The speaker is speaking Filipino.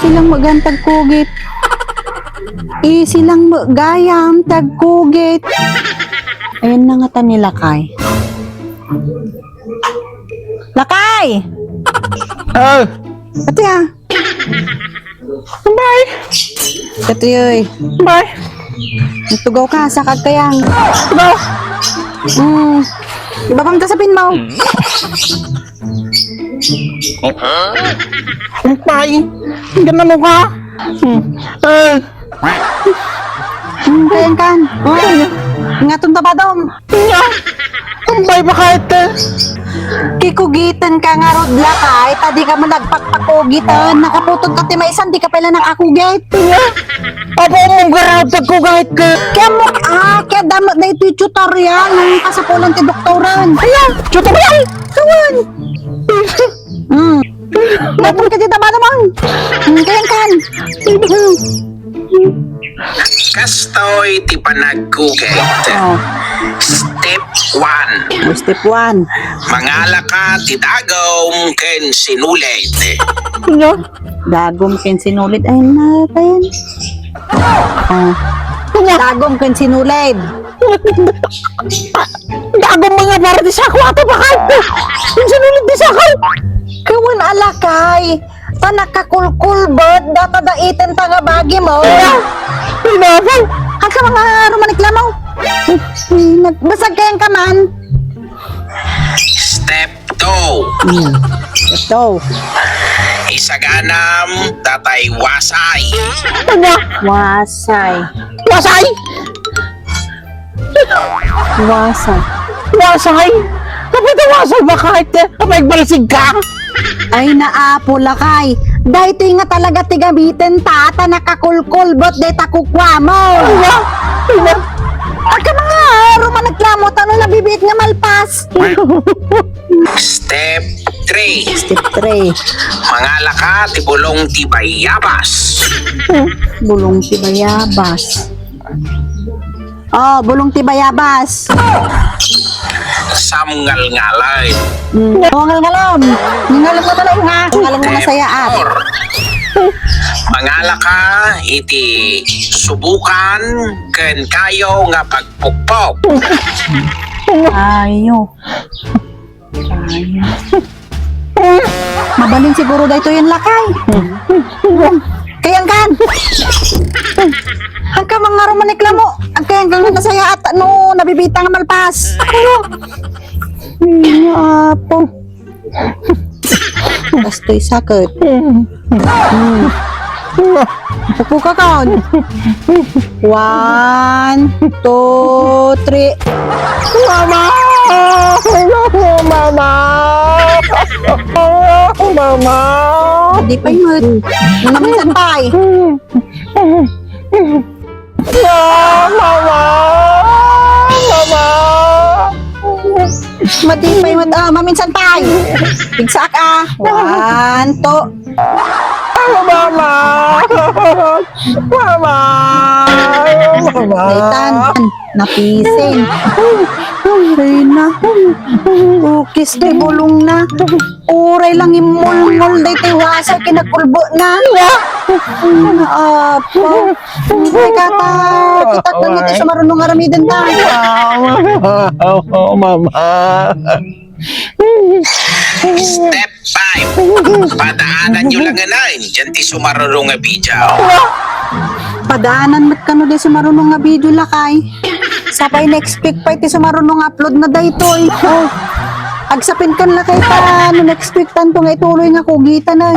silang magantag kugit. Silang gayam tagkugit. Ayun na nga ta ni Lakay. Lakay! Ate ah. Bye. Ate yoy. Bye. Tugaw ka sa kagkayang. Tugaw. Ibabang tasapin mo. Bye. Ganun mo ka. Kayang kan. Ngatong tabadong. Bye ba kahit Kikugitan ka nga rod Lakay. Tadi ka mo nagpakpakugitan. Nakaputod ka timaisan. Di ka pala nakakugit. Apo mong garatag ko kahit ka. Kaya damot na ito yung tutorial ng kasapulan ti doktoran. Ayan, tutorial. Kawan. Napon ka dito ba naman? Kayang kan. Kastoy ti panagkugit. Step 1. Step 1. Mangala ka ti dagom ken sinulit. Dagom ken sinulit. Ay natin. Dagom ken sinulit. Dagom mga para di sa ako ato ba kahit yung sinulit di sa ako. Kawan alakay. Tanakakulkul bird. Data daitin ta nga bagi mo. Pinafal. Ang ka mga rumanikla mo. Nagbasag kayang kaman. Step 2. Ito. Isaganam tatay wasay. Ano? Wasay. Wasay? Wasay. Wasay? Kapit ang wasay ba kahit kapag balasig ka? Ay naapo Lakay. Dahil ito nga talaga tigabitin tata nakakulkul bot de takukwa mo. At ka mga rumanaglamot ano nabibit nga malpas. Step 3. Step 3. Mangala ka ti bulong ti bayabas. Bulong tibayabas. Bulong tibayabas. Samngal-ngalay. Ngalam. Ngalam ka talaga nga. Ngalam na masaya at. Mangala ka iti subukan ken kayo nga pagpukpok. Ayo. Mabalin siguro dahito yung Lakay. Kayang kan. Ang ka mga rumanikla mo. Ang kayang kang nasaya at ano, nabibita nga malpas. Apo. Bastoy sakit. Upo ka kaon. 1, 2, 3. Mama! Mama! Mama! Di pa yung namin sampay. Mama! Mama! Matipay mo, maminsan pay. Bigsak 1, 2. Mama! Mama! Mama! Daytan, napising. Ay na. Ukis di bulong na. Uray lang imul-mul day tiwasa kinakulbo na. Apo. Ay kata. Kitat lang ito sa marunong aramidan tayo. Mama! Step 5. Padaanan nyo lang anayin. Diyan ti sumarurong nga video. Padaanan mat kano di sa marunong nga video Lakay. Sapay na-expect pa iti sa marunong upload na daytoy. Agsapin kan Lakay pa. No na-expectan to nga ituloy nga kugita na.